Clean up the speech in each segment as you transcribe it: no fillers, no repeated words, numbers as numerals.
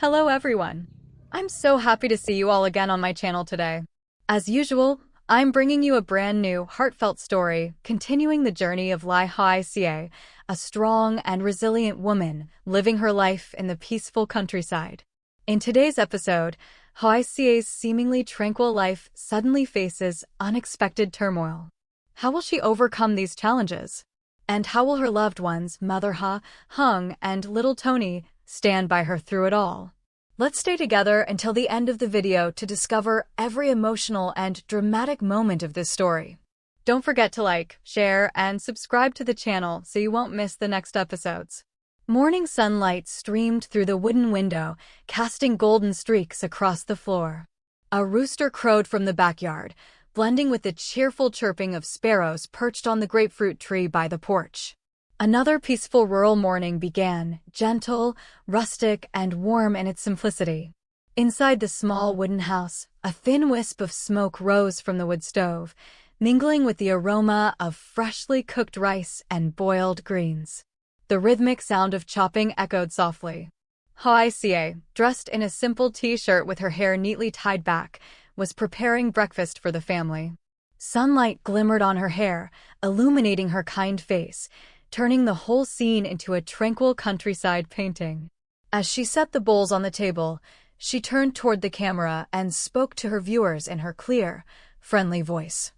Hello everyone! I'm so happy to see you all again on my channel today. As usual, I'm bringing you a brand new, heartfelt story, continuing the journey of Ly Hoai Ca, a strong and resilient woman living her life in the peaceful countryside. In today's episode, Hoai Ca's seemingly tranquil life suddenly faces unexpected turmoil. How will she overcome these challenges? And how will her loved ones, Mother Ha, Hung, and little Tony, stand by her through it all? Let's stay together until the end of the video to discover every emotional and dramatic moment of this story. Don't forget to like, share, and subscribe to the channel so you won't miss the next episodes. Morning sunlight streamed through the wooden window, casting golden streaks across the floor. A rooster crowed from the backyard, blending with the cheerful chirping of sparrows perched on the grapefruit tree by the porch. Another peaceful rural morning began, gentle, rustic, and warm in its simplicity. Inside the small wooden house, a thin wisp of smoke rose from the wood stove, mingling with the aroma of freshly cooked rice and boiled greens. The rhythmic sound of chopping echoed softly. Hoai Ca, dressed in a simple t-shirt with her hair neatly tied back, was preparing breakfast for the family. Sunlight glimmered on her hair, illuminating her kind face, turning the whole scene into a tranquil countryside painting. As she set the bowls on the table, she turned toward the camera and spoke to her viewers in her clear, friendly voice.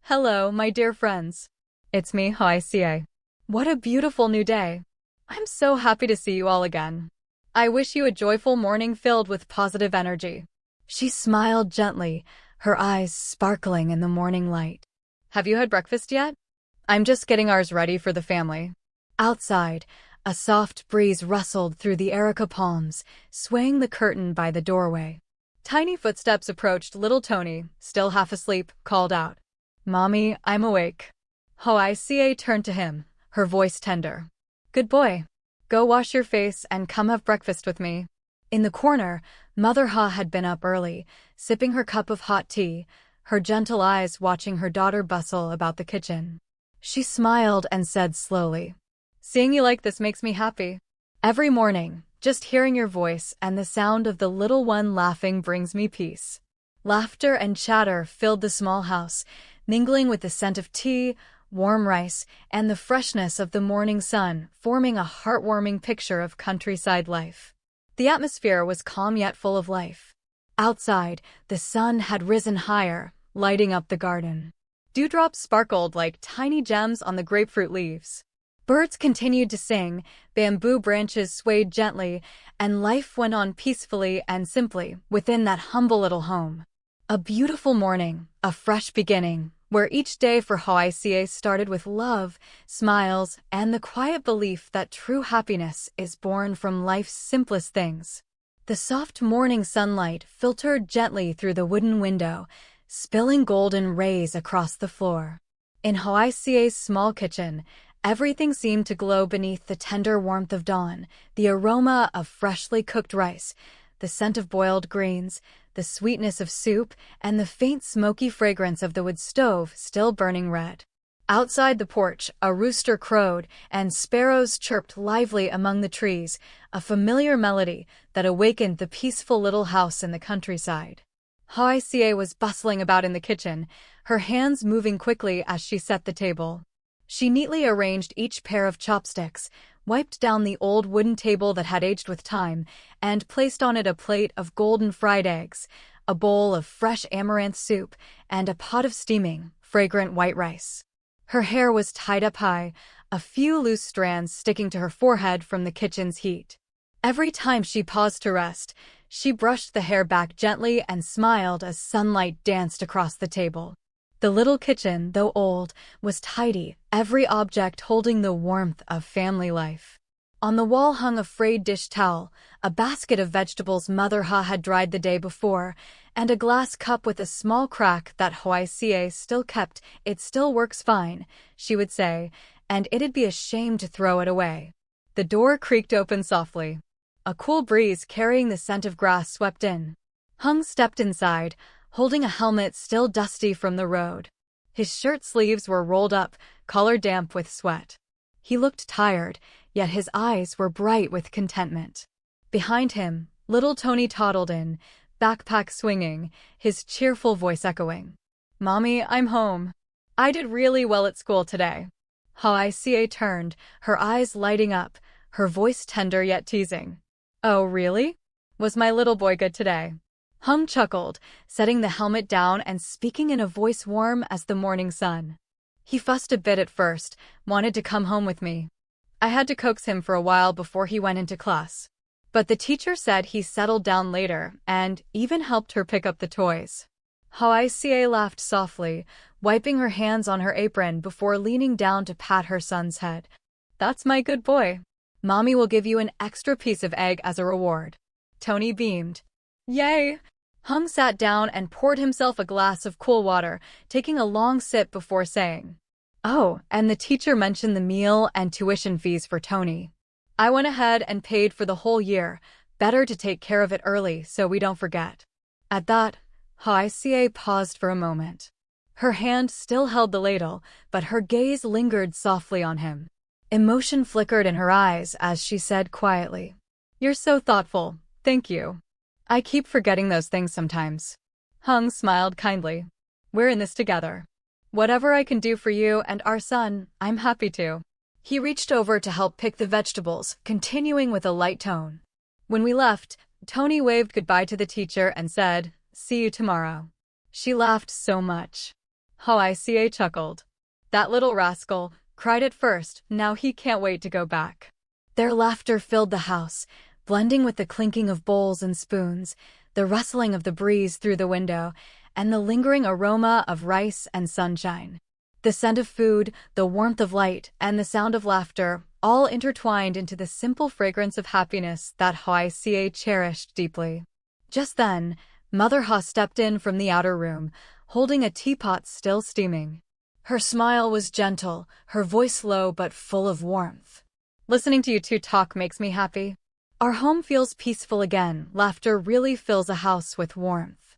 Hello, my dear friends. It's me, Hoai Ca. What a beautiful new day. I'm so happy to see you all again. I wish you a joyful morning filled with positive energy. She smiled gently, her eyes sparkling in the morning light. Have you had breakfast yet? I'm just getting ours ready for the family. Outside, a soft breeze rustled through the areca palms, swaying the curtain by the doorway. Tiny footsteps approached. Little Tony, still half asleep, called out, "Mommy, I'm awake." Hoai Ca turned to him, her voice tender. "Good boy. Go wash your face and come have breakfast with me." In the corner, Mother Ha had been up early, sipping her cup of hot tea, her gentle eyes watching her daughter bustle about the kitchen. She smiled and said slowly, "Seeing you like this makes me happy. Every morning, just hearing your voice and the sound of the little one laughing brings me peace." Laughter and chatter filled the small house, mingling with the scent of tea, warm rice, and the freshness of the morning sun, forming a heartwarming picture of countryside life. The atmosphere was calm yet full of life. Outside, the sun had risen higher, lighting up the garden. Dewdrops sparkled like tiny gems on the grapefruit leaves. Birds continued to sing, bamboo branches swayed gently, and life went on peacefully and simply within that humble little home. A beautiful morning, a fresh beginning, where each day for Hoai Ca started with love, smiles, and the quiet belief that true happiness is born from life's simplest things. The soft morning sunlight filtered gently through the wooden window, spilling golden rays across the floor. In Hoai Ca's small kitchen, everything seemed to glow beneath the tender warmth of dawn, the aroma of freshly cooked rice, the scent of boiled greens, the sweetness of soup, and the faint smoky fragrance of the wood stove still burning red. Outside the porch, a rooster crowed, and sparrows chirped lively among the trees, a familiar melody that awakened the peaceful little house in the countryside. Hoai Ca was bustling about in the kitchen, her hands moving quickly as she set the table. She neatly arranged each pair of chopsticks, wiped down the old wooden table that had aged with time, and placed on it a plate of golden fried eggs, a bowl of fresh amaranth soup, and a pot of steaming, fragrant white rice. Her hair was tied up high, a few loose strands sticking to her forehead from the kitchen's heat. Every time she paused to rest, she brushed the hair back gently and smiled as sunlight danced across the table. The little kitchen, though old, was tidy, every object holding the warmth of family life. On the wall hung a frayed dish towel, a basket of vegetables Mother Ha had dried the day before, and a glass cup with a small crack that Hoai Ca still kept. "It still works fine," she would say, "and it'd be a shame to throw it away." The door creaked open softly. A cool breeze carrying the scent of grass swept in. Hung stepped inside, holding a helmet still dusty from the road. His shirt sleeves were rolled up, collar damp with sweat. He looked tired, yet his eyes were bright with contentment. Behind him, Little Tony toddled in, backpack swinging, his cheerful voice echoing. "Mommy, I'm home. I did really well at school today." Hoai Ca turned, her eyes lighting up, her voice tender yet teasing. "Oh, really? Was my little boy good today?" Hung chuckled, setting the helmet down and speaking in a voice warm as the morning sun. "He fussed a bit at first, wanted to come home with me. I had to coax him for a while before he went into class. But the teacher said he settled down later and even helped her pick up the toys." Hoai Ca laughed softly, wiping her hands on her apron before leaning down to pat her son's head. "That's my good boy. Mommy will give you an extra piece of egg as a reward." Tony beamed. "Yay!" Hung sat down and poured himself a glass of cool water, taking a long sip before saying, "Oh, and the teacher mentioned the meal and tuition fees for Tony. I went ahead and paid for the whole year. Better to take care of it early so we don't forget." At that, Hoai Ca paused for a moment. Her hand still held the ladle, but her gaze lingered softly on him. Emotion flickered in her eyes as she said quietly, "You're so thoughtful, thank you. I keep forgetting those things sometimes." Hung smiled kindly. "We're in this together. Whatever I can do for you and our son, I'm happy to." He reached over to help pick the vegetables, continuing with a light tone. When we left, Tony waved goodbye to the teacher and said, "See you tomorrow." She laughed so much. Hoai Ca chuckled. "That little rascal cried at first, now he can't wait to go back." Their laughter filled the house, blending with the clinking of bowls and spoons, the rustling of the breeze through the window, and the lingering aroma of rice and sunshine. The scent of food, the warmth of light, and the sound of laughter, all intertwined into the simple fragrance of happiness that Hoai Ca cherished deeply. Just then, Mother Ha stepped in from the outer room, holding a teapot still steaming. Her smile was gentle, her voice low but full of warmth. "Listening to you two talk makes me happy. Our home feels peaceful again. Laughter really fills a house with warmth."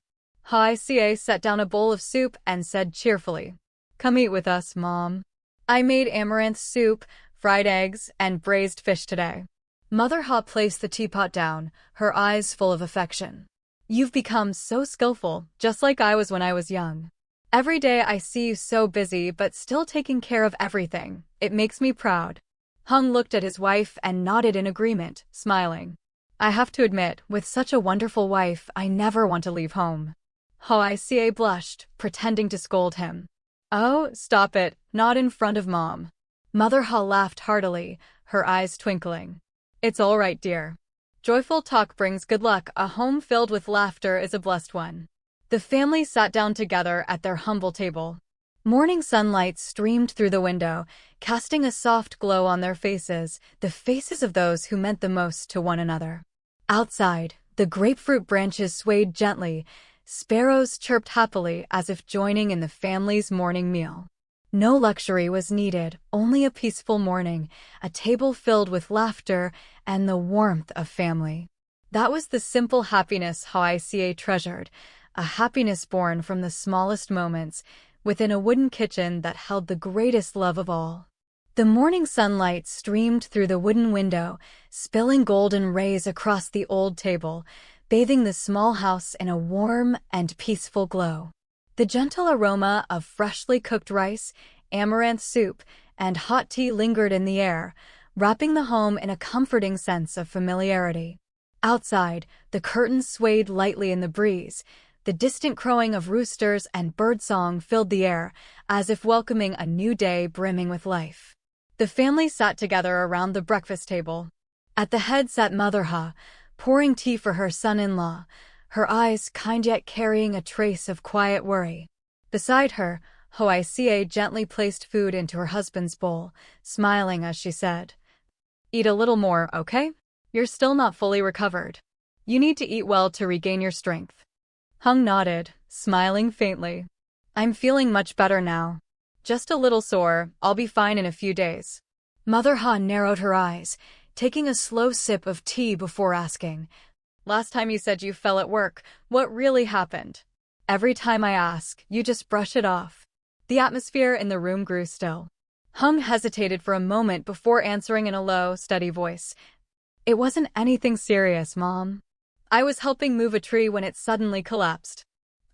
Hoai Ca set down a bowl of soup and said cheerfully, "Come eat with us, Mom. I made amaranth soup, fried eggs, and braised fish today." Mother Ha placed the teapot down, her eyes full of affection. "You've become so skillful, just like I was when I was young. Every day I see you so busy but still taking care of everything. It makes me proud." Hung looked at his wife and nodded in agreement, smiling. "I have to admit, with such a wonderful wife, I never want to leave home." Hoai Ca blushed, pretending to scold him. "Oh, stop it, not in front of Mom." Mother Ha laughed heartily, her eyes twinkling. "It's all right, dear. Joyful talk brings good luck. A home filled with laughter is a blessed one." The family sat down together at their humble table. Morning sunlight streamed through the window, casting a soft glow on their faces, the faces of those who meant the most to one another. Outside, the grapefruit branches swayed gently, sparrows chirped happily as if joining in the family's morning meal. No luxury was needed, only a peaceful morning, a table filled with laughter and the warmth of family. That was the simple happiness Hoai Ca treasured, a happiness born from the smallest moments, within a wooden kitchen that held the greatest love of all. The morning sunlight streamed through the wooden window, spilling golden rays across the old table, bathing the small house in a warm and peaceful glow. The gentle aroma of freshly cooked rice, amaranth soup, and hot tea lingered in the air, wrapping the home in a comforting sense of familiarity. Outside, the curtains swayed lightly in the breeze. The distant crowing of roosters and birdsong filled the air, as if welcoming a new day brimming with life. The family sat together around the breakfast table. At the head sat Mother Ha, pouring tea for her son-in-law, her eyes kind yet carrying a trace of quiet worry. Beside her, Hoai Ca gently placed food into her husband's bowl, smiling as she said, "Eat a little more, okay? You're still not fully recovered. You need to eat well to regain your strength." Hung nodded, smiling faintly. "I'm feeling much better now. Just a little sore, I'll be fine in a few days." Mother Ha narrowed her eyes, taking a slow sip of tea before asking, "Last time you said you fell at work, what really happened? Every time I ask, you just brush it off." The atmosphere in the room grew still. Hung hesitated for a moment before answering in a low, steady voice. "It wasn't anything serious, Mom. I was helping move a tree when it suddenly collapsed.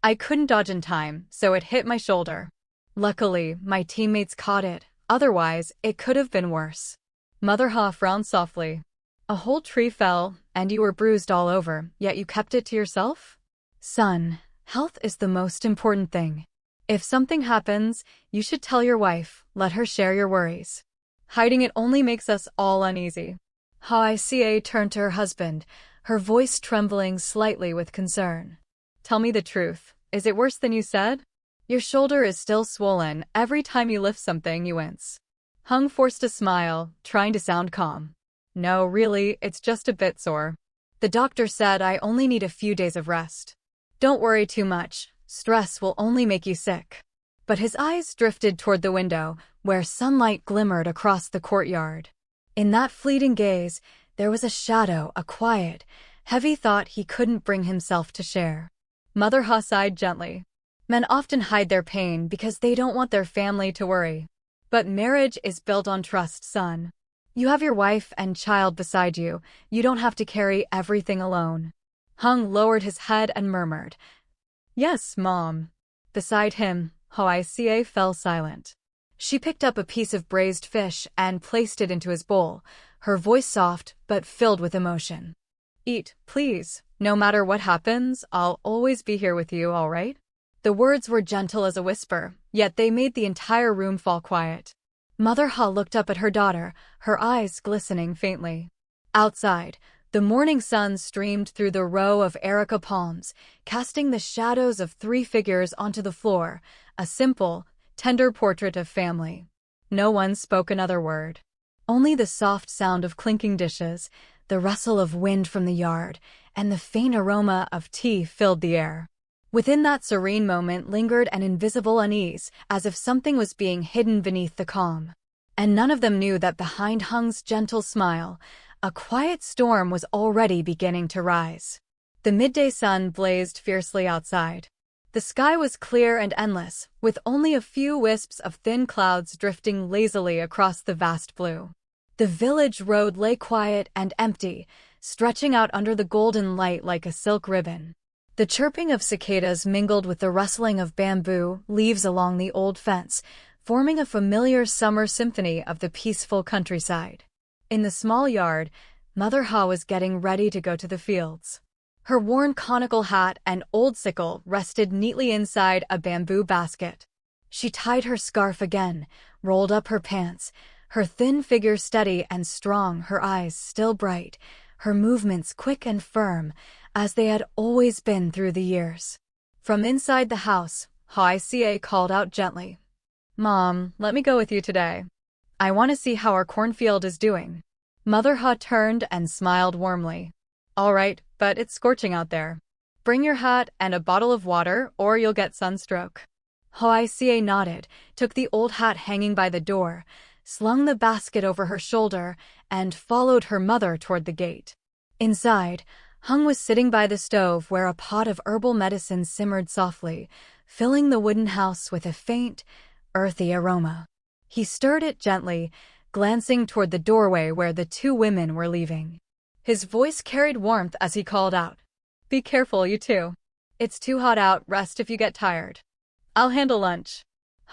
I couldn't dodge in time, so it hit my shoulder. Luckily, my teammates caught it, otherwise, it could have been worse. Mother Ha frowned softly. A whole tree fell, and you were bruised all over, yet you kept it to yourself? Son, health is the most important thing. If something happens, you should tell your wife, let her share your worries. Hiding it only makes us all uneasy. Hoai Ca turned to her husband, her voice trembling slightly with concern. Tell me the truth, is it worse than you said? Your shoulder is still swollen, every time you lift something you wince. Hung forced a smile, trying to sound calm. No, really, it's just a bit sore. The doctor said I only need a few days of rest. Don't worry too much, stress will only make you sick. But his eyes drifted toward the window, where sunlight glimmered across the courtyard. In that fleeting gaze, there was a shadow, a quiet, heavy thought he couldn't bring himself to share. Mother Ha sighed gently. Men often hide their pain because they don't want their family to worry. But marriage is built on trust, son. You have your wife and child beside you, you don't have to carry everything alone. Hung lowered his head and murmured, Yes, Mom. Beside him, Hoai Ca fell silent. She picked up a piece of braised fish and placed it into his bowl, her voice soft but filled with emotion. Eat, please. No matter what happens, I'll always be here with you, all right? The words were gentle as a whisper, yet they made the entire room fall quiet. Mother Ha looked up at her daughter, her eyes glistening faintly. Outside, the morning sun streamed through the row of areca palms, casting the shadows of 3 figures onto the floor, a simple, tender portrait of family. No one spoke another word. Only the soft sound of clinking dishes, the rustle of wind from the yard, and the faint aroma of tea filled the air. Within that serene moment lingered an invisible unease, as if something was being hidden beneath the calm. And none of them knew that behind Hung's gentle smile, a quiet storm was already beginning to rise. The midday sun blazed fiercely outside. The sky was clear and endless, with only a few wisps of thin clouds drifting lazily across the vast blue. The village road lay quiet and empty, stretching out under the golden light like a silk ribbon. The chirping of cicadas mingled with the rustling of bamboo leaves along the old fence, forming a familiar summer symphony of the peaceful countryside. In the small yard, Mother Ha was getting ready to go to the fields. Her worn conical hat and old sickle rested neatly inside a bamboo basket. She tied her scarf again, rolled up her pants, her thin figure steady and strong, her eyes still bright, her movements quick and firm, as they had always been through the years. From inside the house, Hoai Ca called out gently, Mom, let me go with you today. I want to see how our cornfield is doing. Mother Ha turned and smiled warmly. All right, but it's scorching out there. Bring your hat and a bottle of water or you'll get sunstroke. Hoai Ca nodded, took the old hat hanging by the door, slung the basket over her shoulder, and followed her mother toward the gate. Inside, Hung was sitting by the stove where a pot of herbal medicine simmered softly, filling the wooden house with a faint, earthy aroma. He stirred it gently, glancing toward the doorway where the 2 women were leaving. His voice carried warmth as he called out, Be careful, you two. It's too hot out, rest if you get tired. I'll handle lunch.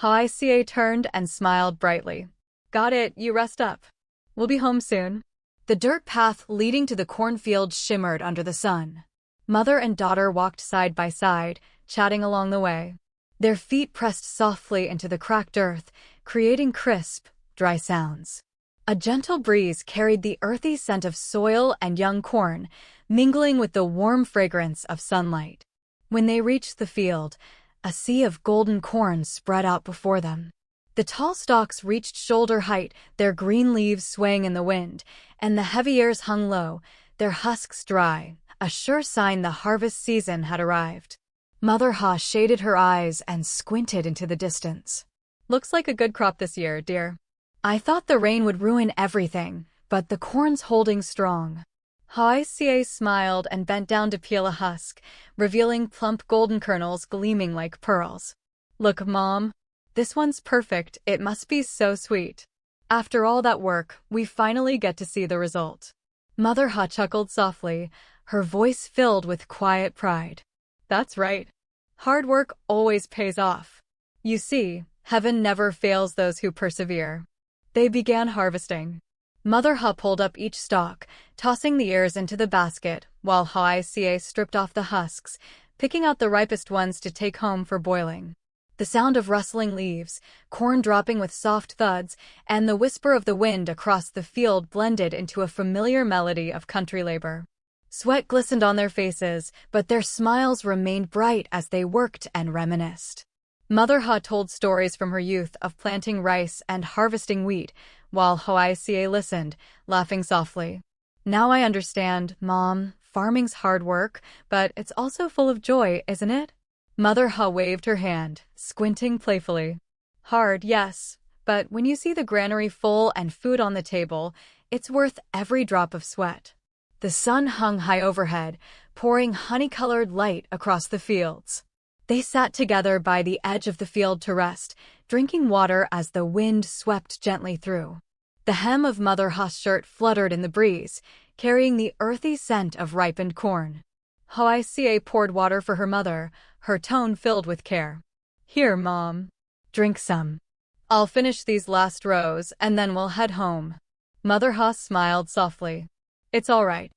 Hoai Ca turned and smiled brightly. Got it, you rest up. We'll be home soon. The dirt path leading to the cornfield shimmered under the sun. Mother and daughter walked side by side, chatting along the way. Their feet pressed softly into the cracked earth, creating crisp, dry sounds. A gentle breeze carried the earthy scent of soil and young corn, mingling with the warm fragrance of sunlight. When they reached the field, a sea of golden corn spread out before them. The tall stalks reached shoulder height, their green leaves swaying in the wind, and the heavy ears hung low, their husks dry, a sure sign the harvest season had arrived. Mother Ha shaded her eyes and squinted into the distance. Looks like a good crop this year, dear. I thought the rain would ruin everything, but the corn's holding strong. Hoai Ca smiled and bent down to peel a husk, revealing plump golden kernels gleaming like pearls. Look, Mom. This one's perfect, it must be so sweet. After all that work, we finally get to see the result. Mother Ha chuckled softly, her voice filled with quiet pride. That's right. Hard work always pays off. You see, heaven never fails those who persevere. They began harvesting. Mother Hoai pulled up each stalk, tossing the ears into the basket, while Hoai Ca stripped off the husks, picking out the ripest ones to take home for boiling. The sound of rustling leaves, corn dropping with soft thuds, and the whisper of the wind across the field blended into a familiar melody of country labor. Sweat glistened on their faces, but their smiles remained bright as they worked and reminisced. Mother Hoai told stories from her youth of planting rice and harvesting wheat, while Hoai Ca listened, laughing softly. Now I understand, Mom. Farming's hard work, but it's also full of joy, isn't it? Mother Hoai waved her hand, squinting playfully. Hard, yes, but when you see the granary full and food on the table, it's worth every drop of sweat. The sun hung high overhead, pouring honey-colored light across the fields. They sat together by the edge of the field to rest, drinking water as the wind swept gently through. The hem of Mother Hoai's shirt fluttered in the breeze, carrying the earthy scent of ripened corn. Hoai Ca poured water for her mother, her tone filled with care. Here, Mom. Drink some. I'll finish these last rows and then we'll head home. Mother Hoai smiled softly. It's all right.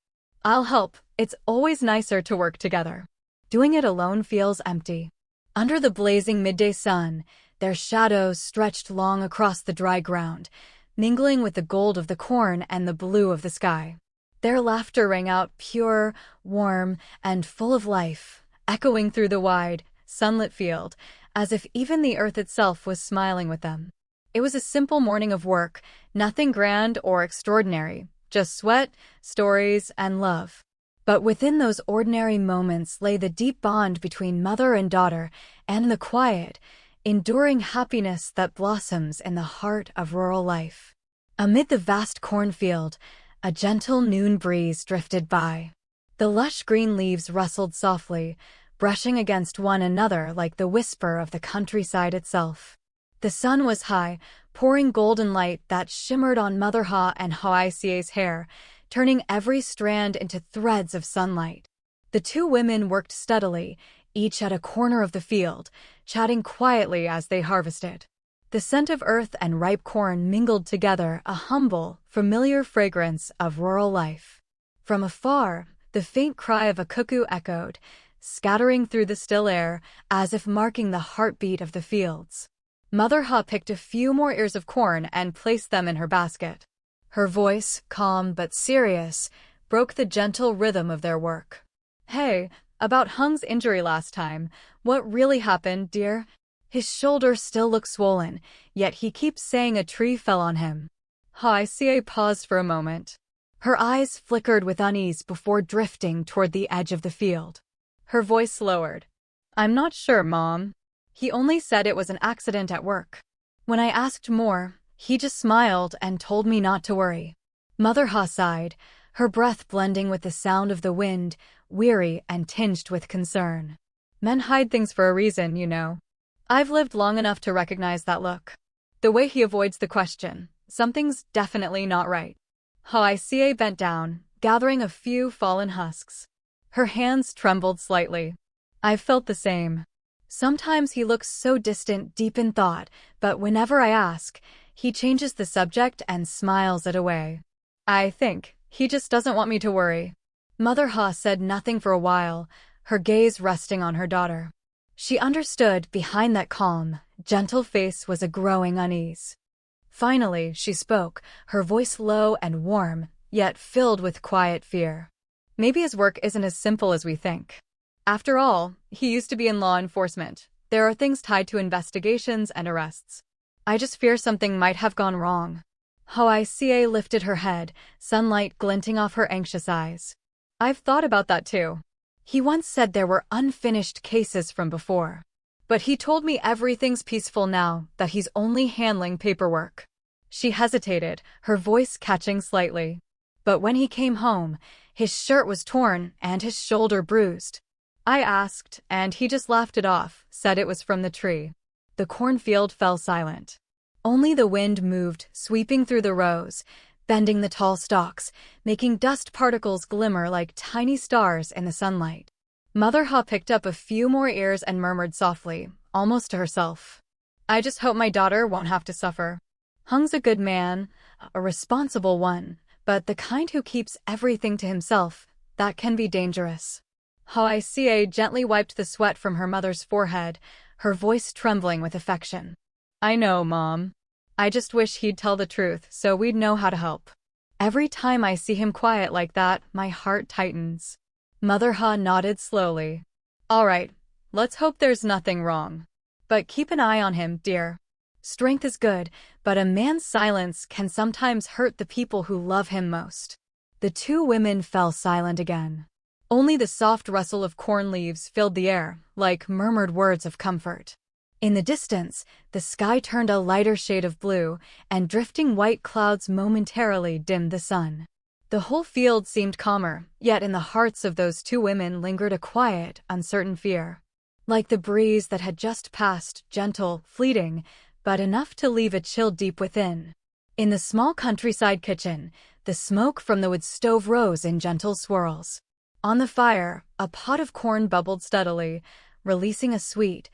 I'll help. It's always nicer to work together. Doing it alone feels empty. Under the blazing midday sun, their shadows stretched long across the dry ground, mingling with the gold of the corn and the blue of the sky. Their laughter rang out pure, warm, and full of life, echoing through the wide, sunlit field, as if even the earth itself was smiling with them. It was a simple morning of work, nothing grand or extraordinary, just sweat, stories, and love. But within those ordinary moments lay the deep bond between mother and daughter, and the quiet, enduring happiness that blossoms in the heart of rural life. Amid the vast cornfield, a gentle noon breeze drifted by. The lush green leaves rustled softly, brushing against one another like the whisper of the countryside itself. The sun was high, pouring golden light that shimmered on Mother Hoai and Hoai Ca's hair, turning every strand into threads of sunlight. The two women worked steadily, each at a corner of the field, chatting quietly as they harvested. The scent of earth and ripe corn mingled together, a humble, familiar fragrance of rural life. From afar, the faint cry of a cuckoo echoed, scattering through the still air, as if marking the heartbeat of the fields. Mother Hoai picked a few more ears of corn and placed them in her basket. Her voice, calm but serious, broke the gentle rhythm of their work. Hey, about Hung's injury last time, what really happened, dear? His shoulder still looks swollen, yet he keeps saying a tree fell on him. Hoai Ca paused for a moment. Her eyes flickered with unease before drifting toward the edge of the field. Her voice lowered. I'm not sure, Mom. He only said it was an accident at work. When I asked more, he just smiled and told me not to worry. Mother Hoai sighed, her breath blending with the sound of the wind, weary and tinged with concern. Men hide things for a reason, you know. I've lived long enough to recognize that look. The way he avoids the question, something's definitely not right. Hoai Ca bent down, gathering a few fallen husks. Her hands trembled slightly. I've felt the same. Sometimes he looks so distant, deep in thought, but whenever I ask, he changes the subject and smiles it away. I think he just doesn't want me to worry. Mother Hoai said nothing for a while, her gaze resting on her daughter. She understood behind that calm, gentle face was a growing unease. Finally, she spoke, her voice low and warm, yet filled with quiet fear. Maybe his work isn't as simple as we think. After all, he used to be in law enforcement. There are things tied to investigations and arrests. I just fear something might have gone wrong. Hoai Ca lifted her head, sunlight glinting off her anxious eyes. I've thought about that too. He once said there were unfinished cases from before. But he told me everything's peaceful now, that he's only handling paperwork. She hesitated, her voice catching slightly. But when he came home, his shirt was torn and his shoulder bruised. I asked, and he just laughed it off, said it was from the tree. The cornfield fell silent. Only the wind moved, sweeping through the rows, bending the tall stalks, making dust particles glimmer like tiny stars in the sunlight. Mother Ha picked up a few more ears and murmured softly, almost to herself, "I just hope my daughter won't have to suffer." Hung's a good man, a responsible one, but the kind who keeps everything to himself, that can be dangerous. Hoai Ca gently wiped the sweat from her mother's forehead, her voice trembling with affection. "I know, Mom. I just wish he'd tell the truth so we'd know how to help. Every time I see him quiet like that, my heart tightens." Mother Ha nodded slowly. "All right, let's hope there's nothing wrong. But keep an eye on him, dear. Strength is good, but a man's silence can sometimes hurt the people who love him most." The two women fell silent again. Only the soft rustle of corn leaves filled the air, like murmured words of comfort. In the distance, the sky turned a lighter shade of blue, and drifting white clouds momentarily dimmed the sun. The whole field seemed calmer, yet in the hearts of those two women lingered a quiet, uncertain fear. Like the breeze that had just passed, gentle, fleeting, but enough to leave a chill deep within. In the small countryside kitchen, the smoke from the wood stove rose in gentle swirls. On the fire, a pot of corn bubbled steadily, releasing a sweet,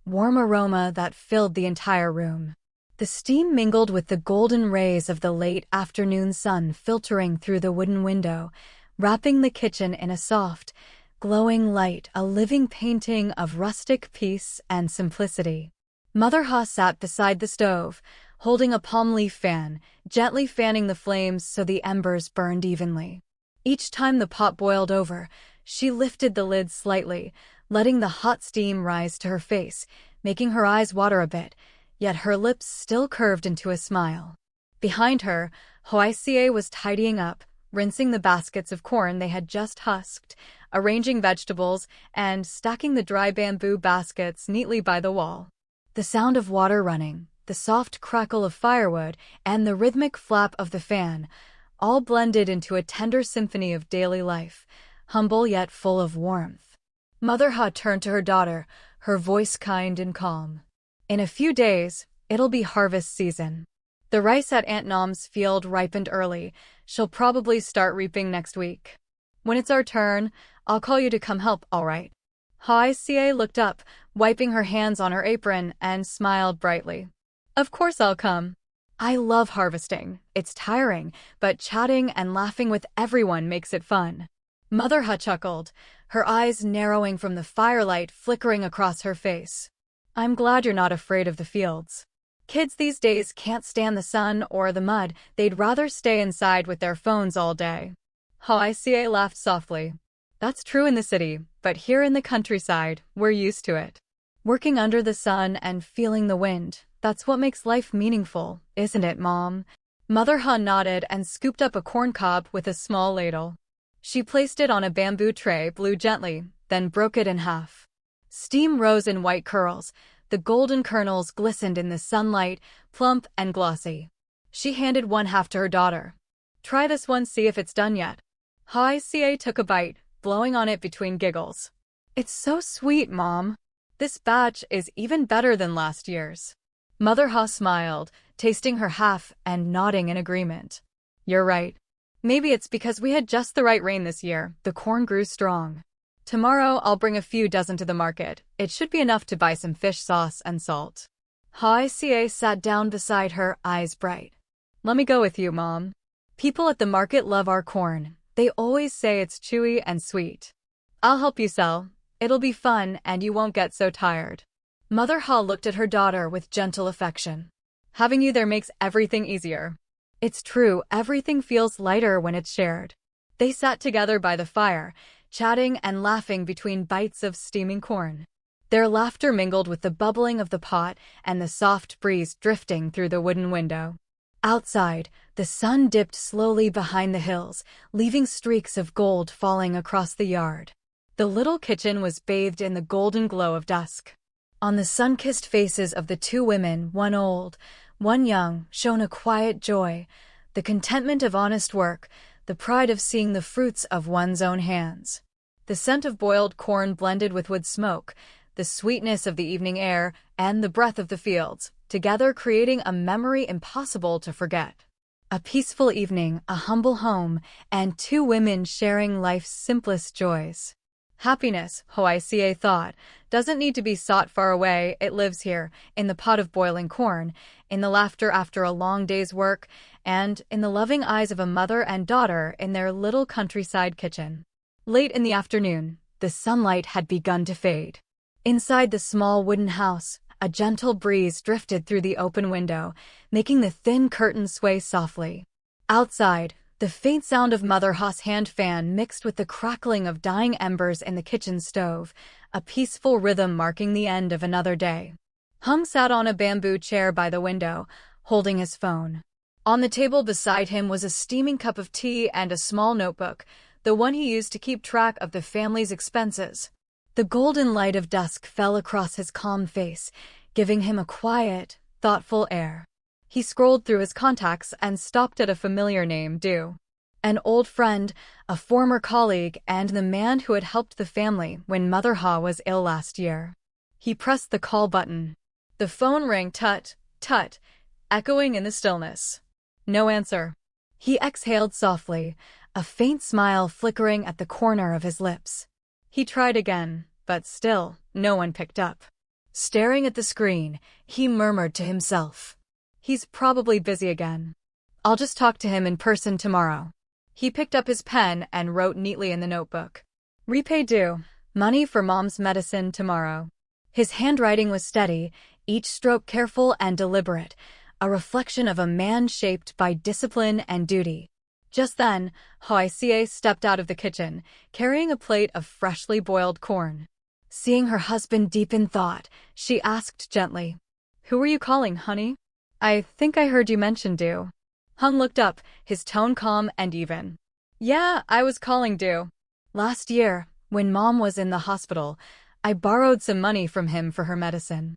warm aroma that filled the entire room. The steam mingled with the golden rays of the late afternoon sun filtering through the wooden window, wrapping the kitchen in a soft, glowing light, a living painting of rustic peace and simplicity. Mother Ha sat beside the stove, holding a palm leaf fan, gently fanning the flames so the embers burned evenly. Each time the pot boiled over, she lifted the lid slightly, letting the hot steam rise to her face, making her eyes water a bit, yet her lips still curved into a smile. Behind her, Hoai Ca was tidying up, rinsing the baskets of corn they had just husked, arranging vegetables, and stacking the dry bamboo baskets neatly by the wall. The sound of water running, the soft crackle of firewood, and the rhythmic flap of the fan all blended into a tender symphony of daily life, humble yet full of warmth. Mother Ha turned to her daughter, her voice kind and calm. "In a few days, it'll be harvest season. The rice at Aunt Nom's field ripened early. She'll probably start reaping next week. When it's our turn, I'll call you to come help, all right?" Hoai Ca looked up, wiping her hands on her apron, and smiled brightly. "Of course I'll come. I love harvesting. It's tiring, but chatting and laughing with everyone makes it fun." Mother Ha chuckled, her eyes narrowing from the firelight flickering across her face. "I'm glad you're not afraid of the fields. Kids these days can't stand the sun or the mud. They'd rather stay inside with their phones all day." Hoai Ca laughed softly. "That's true in the city, but here in the countryside, we're used to it. Working under the sun and feeling the wind, that's what makes life meaningful, isn't it, Mom?" Mother Ha nodded and scooped up a corn cob with a small ladle. She placed it on a bamboo tray, blew gently, then broke it in half. Steam rose in white curls. The golden kernels glistened in the sunlight, plump and glossy. She handed one half to her daughter. "Try this one, see if it's done yet." Hoai Ca took a bite, blowing on it between giggles. "It's so sweet, Mom. This batch is even better than last year's." Mother Ha smiled, tasting her half and nodding in agreement. "You're right. Maybe it's because we had just the right rain this year. The corn grew strong. Tomorrow I'll bring a few dozen to the market. It should be enough to buy some fish sauce and salt." Hoai Ca sat down beside her, eyes bright. "Let me go with you, Mom. People at the market love our corn. They always say it's chewy and sweet. I'll help you sell. It'll be fun and you won't get so tired." Mother Ha looked at her daughter with gentle affection. "Having you there makes everything easier." It's true, everything feels lighter when it's shared. They sat together by the fire, chatting and laughing between bites of steaming corn. Their laughter mingled with the bubbling of the pot and the soft breeze drifting through the wooden window. Outside, the sun dipped slowly behind the hills, leaving streaks of gold falling across the yard. The little kitchen was bathed in the golden glow of dusk. On the sun-kissed faces of the two women, one old, one young, shone a quiet joy, the contentment of honest work, the pride of seeing the fruits of one's own hands. The scent of boiled corn blended with wood smoke, the sweetness of the evening air, and the breath of the fields, together creating a memory impossible to forget. A peaceful evening, a humble home, and two women sharing life's simplest joys. Happiness, Hoai Ca thought, doesn't need to be sought far away. It lives here, in the pot of boiling corn, in the laughter after a long day's work, and in the loving eyes of a mother and daughter in their little countryside kitchen. Late in the afternoon, the sunlight had begun to fade. Inside the small wooden house, a gentle breeze drifted through the open window, making the thin curtains sway softly. Outside, the faint sound of Mother Ha's hand fan mixed with the crackling of dying embers in the kitchen stove, a peaceful rhythm marking the end of another day. Hung sat on a bamboo chair by the window, holding his phone. On the table beside him was a steaming cup of tea and a small notebook, the one he used to keep track of the family's expenses. The golden light of dusk fell across his calm face, giving him a quiet, thoughtful air. He scrolled through his contacts and stopped at a familiar name, Du. An old friend, a former colleague, and the man who had helped the family when Mother Ha was ill last year. He pressed the call button. The phone rang tut, tut, echoing in the stillness. No answer. He exhaled softly, a faint smile flickering at the corner of his lips. He tried again, but still, no one picked up. Staring at the screen, he murmured to himself, "He's probably busy again. I'll just talk to him in person tomorrow." He picked up his pen and wrote neatly in the notebook, "Repay due. Money for Mom's medicine tomorrow." His handwriting was steady, each stroke careful and deliberate, a reflection of a man shaped by discipline and duty. Just then, Hoai Ca stepped out of the kitchen, carrying a plate of freshly boiled corn. Seeing her husband deep in thought, she asked gently, "Who were you calling, honey?" "I think I heard you mention Du." Hung looked up, his tone calm and even. "Yeah, I was calling Du. Last year, when Mom was in the hospital, I borrowed some money from him for her medicine.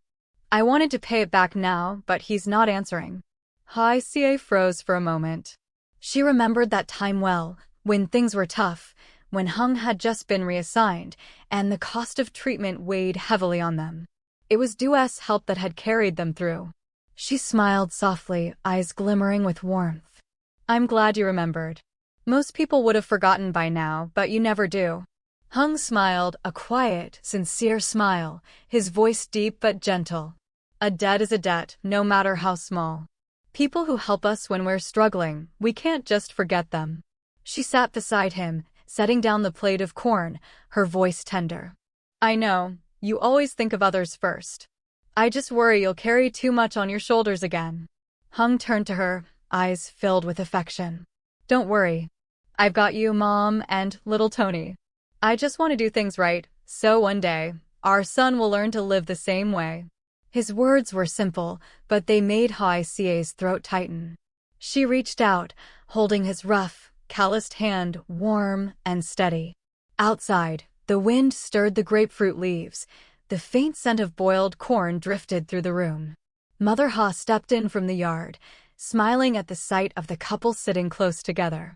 I wanted to pay it back now, but he's not answering." Hoai Ca froze for a moment. She remembered that time well, when things were tough, when Hung had just been reassigned, and the cost of treatment weighed heavily on them. It was Du's help that had carried them through. She smiled softly, eyes glimmering with warmth. "I'm glad you remembered. Most people would have forgotten by now, but you never do." Hung smiled, a quiet, sincere smile, his voice deep but gentle. "A debt is a debt, no matter how small. People who help us when we're struggling, we can't just forget them." She sat beside him, setting down the plate of corn, her voice tender. "I know, you always think of others first. I just worry you'll carry too much on your shoulders again." Hung turned to her, eyes filled with affection. "Don't worry. I've got you, Mom, and little Tony. I just want to do things right, so one day, our son will learn to live the same way." His words were simple, but they made Hoai Ca's throat tighten. She reached out, holding his rough, calloused hand warm and steady. Outside, the wind stirred the grapefruit leaves. The faint scent of boiled corn drifted through the room. Mother Ha stepped in from the yard, smiling at the sight of the couple sitting close together.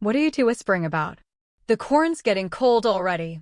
"What are you two whispering about?" "The corn's getting cold already."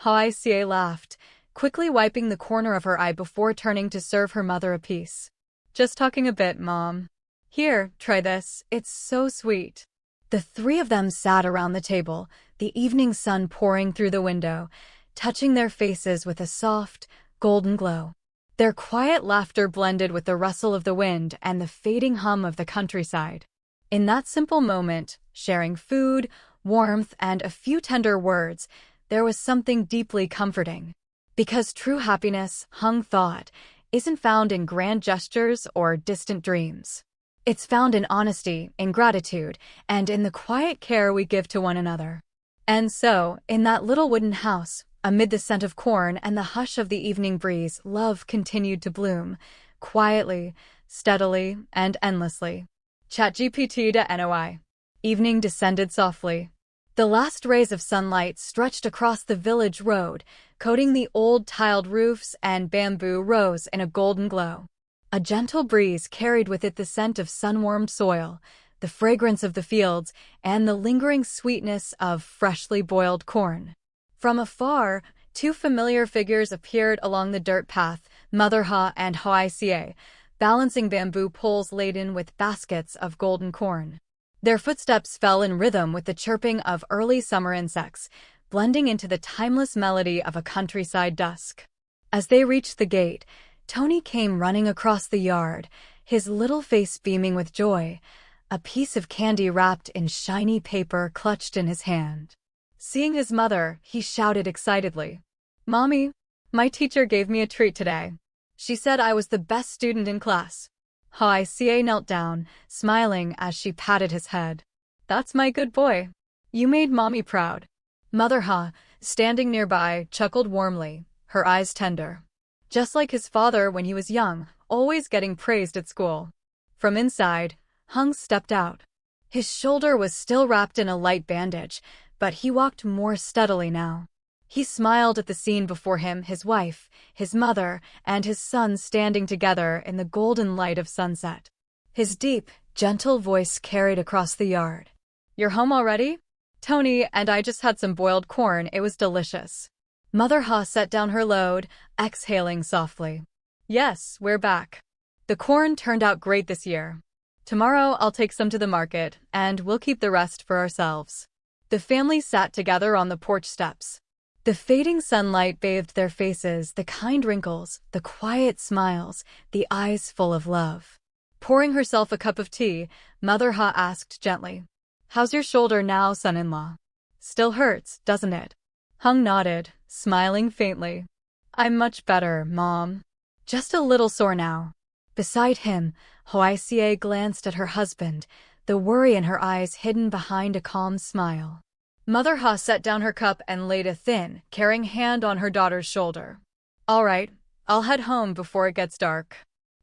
Hoai Ca laughed, quickly wiping the corner of her eye before turning to serve her mother a piece. "Just talking a bit, Mom. Here, try this. It's so sweet." The three of them sat around the table, the evening sun pouring through the window, touching their faces with a soft, golden glow. Their quiet laughter blended with the rustle of the wind and the fading hum of the countryside. In that simple moment, sharing food, warmth, and a few tender words, there was something deeply comforting. Because true happiness, Hung thought, isn't found in grand gestures or distant dreams. It's found in honesty, in gratitude, and in the quiet care we give to one another. And so, in that little wooden house, amid the scent of corn and the hush of the evening breeze, love continued to bloom, quietly, steadily, and endlessly. ChatGPT to NOI. Evening descended softly. The last rays of sunlight stretched across the village road, coating the old tiled roofs and bamboo rows in a golden glow. A gentle breeze carried with it the scent of sun-warmed soil, the fragrance of the fields, and the lingering sweetness of freshly boiled corn. From afar, two familiar figures appeared along the dirt path, Mother Ha and Hoai Ca, balancing bamboo poles laden with baskets of golden corn. Their footsteps fell in rhythm with the chirping of early summer insects, blending into the timeless melody of a countryside dusk. As they reached the gate, Tony came running across the yard, his little face beaming with joy, a piece of candy wrapped in shiny paper clutched in his hand. Seeing his mother, he shouted excitedly, "Mommy, my teacher gave me a treat today. She said I was the best student in class." Hoai Ca knelt down, smiling as she patted his head. "That's my good boy. You made Mommy proud." Mother Ha, standing nearby, chuckled warmly, her eyes tender. Just like his father when he was young, always getting praised at school. From inside, Hung stepped out. His shoulder was still wrapped in a light bandage, but he walked more steadily now. He smiled at the scene before him, his wife, his mother, and his son standing together in the golden light of sunset. His deep, gentle voice carried across the yard. "You're home already? Tony and I just had some boiled corn. It was delicious." Mother Ha set down her load, exhaling softly. "Yes, we're back. The corn turned out great this year. Tomorrow I'll take some to the market, and we'll keep the rest for ourselves." The family sat together on the porch steps. The fading sunlight bathed their faces, the kind wrinkles, the quiet smiles, the eyes full of love. Pouring herself a cup of tea, Mother Ha asked gently, "How's your shoulder now, son-in-law? Still hurts, doesn't it?" Hung nodded, smiling faintly. "I'm much better, Mom. Just a little sore now." Beside him, Hoai Ca glanced at her husband, the worry in her eyes hidden behind a calm smile. Mother Ha set down her cup and laid a thin, caring hand on her daughter's shoulder. "All right, I'll head home before it gets dark.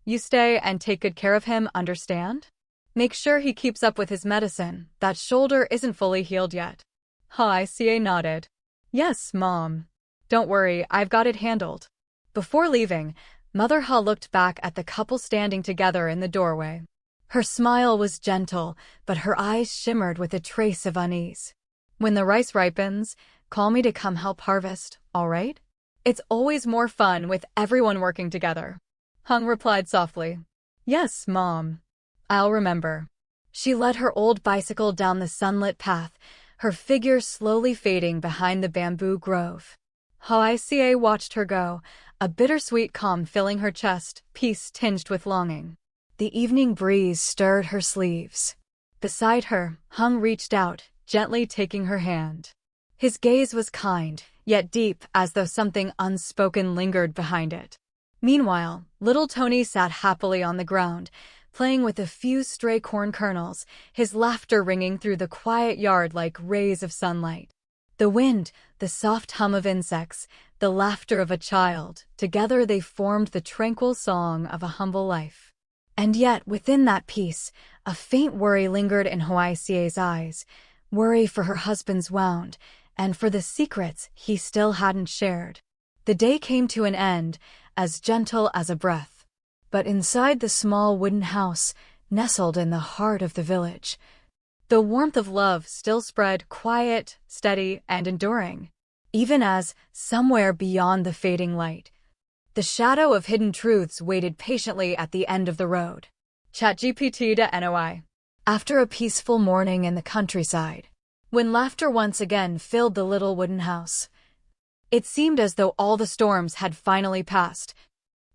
You stay and take good care of him, understand? Make sure he keeps up with his medicine. That shoulder isn't fully healed yet." Hoai Ca nodded. "Yes, Mom. Don't worry, I've got it handled." Before leaving, Mother Ha looked back at the couple standing together in the doorway. Her smile was gentle, but her eyes shimmered with a trace of unease. "When the rice ripens, call me to come help harvest, all right? It's always more fun with everyone working together." Hung replied softly, "Yes, Mom. I'll remember." She led her old bicycle down the sunlit path, her figure slowly fading behind the bamboo grove. Hoai Ca watched her go, a bittersweet calm filling her chest, peace tinged with longing. The evening breeze stirred her sleeves. Beside her, Hung reached out, gently taking her hand. His gaze was kind, yet deep, as though something unspoken lingered behind it. Meanwhile, little Tony sat happily on the ground, playing with a few stray corn kernels, his laughter ringing through the quiet yard like rays of sunlight. The wind, the soft hum of insects, the laughter of a child, together they formed the tranquil song of a humble life. And yet, within that peace, a faint worry lingered in Hoai Ca's eyes, worry for her husband's wound, and for the secrets he still hadn't shared. The day came to an end, as gentle as a breath. But inside the small wooden house, nestled in the heart of the village, the warmth of love still spread, quiet, steady, and enduring, even as, somewhere beyond the fading light, the shadow of hidden truths waited patiently at the end of the road. ChatGPT to NOI. After a peaceful morning in the countryside, when laughter once again filled the little wooden house, it seemed as though all the storms had finally passed,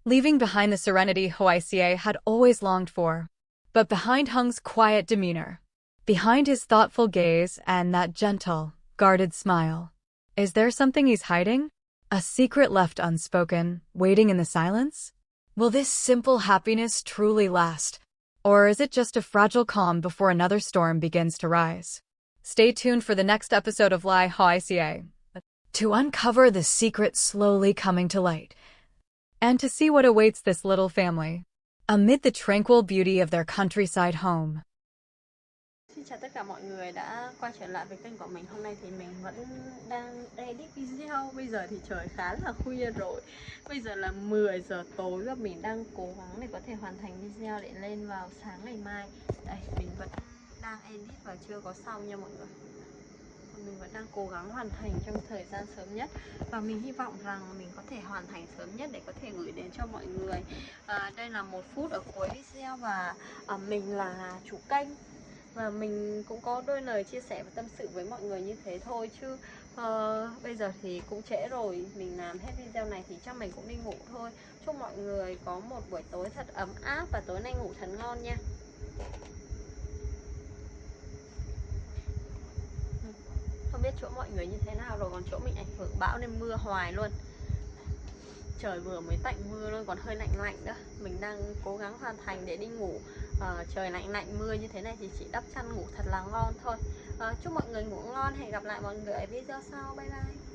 leaving behind the serenity Hoai Ca had always longed for. But behind Hung's quiet demeanor, behind his thoughtful gaze and that gentle, guarded smile, is there something he's hiding? A secret left unspoken, waiting in the silence? Will this simple happiness truly last? Or is it just a fragile calm before another storm begins to rise? Stay tuned for the next episode of Ly Hoai Ca to uncover the secret slowly coming to light, and to see what awaits this little family amid the tranquil beauty of their countryside home. Xin chào tất cả mọi người đã quay trở lại với kênh của mình. Hôm nay thì mình vẫn đang edit video. Bây giờ thì trời khá là khuya rồi. Bây giờ là 10 giờ tối và mình đang cố gắng để có thể hoàn thành video để lên vào sáng ngày mai. Đây, mình vẫn đang edit và chưa có xong nha mọi người. Mình vẫn đang cố gắng hoàn thành trong thời gian sớm nhất. Và mình hy vọng rằng mình có thể hoàn thành sớm nhất để có thể gửi đến cho mọi người. Đây là 1 phút ở cuối video và mình là chủ kênh. Và mình cũng có đôi lời chia sẻ và tâm sự với mọi người như thế thôi. Chứ bây giờ thì cũng trễ rồi. Mình làm hết video này thì chắc mình cũng đi ngủ thôi. Chúc mọi người có một buổi tối thật ấm áp và tối nay ngủ thật ngon nha. Không biết chỗ mọi người như thế nào rồi, còn chỗ mình ảnh hưởng bão nên mưa hoài luôn. Trời vừa mới tạnh mưa luôn, còn hơi lạnh lạnh nữa. Mình đang cố gắng hoàn thành để đi ngủ. Trời lạnh lạnh mưa như thế này thì chỉ đắp chăn ngủ thật là ngon thôi. Chúc mọi người ngủ ngon, hẹn gặp lại mọi người ở video sau. Bye bye.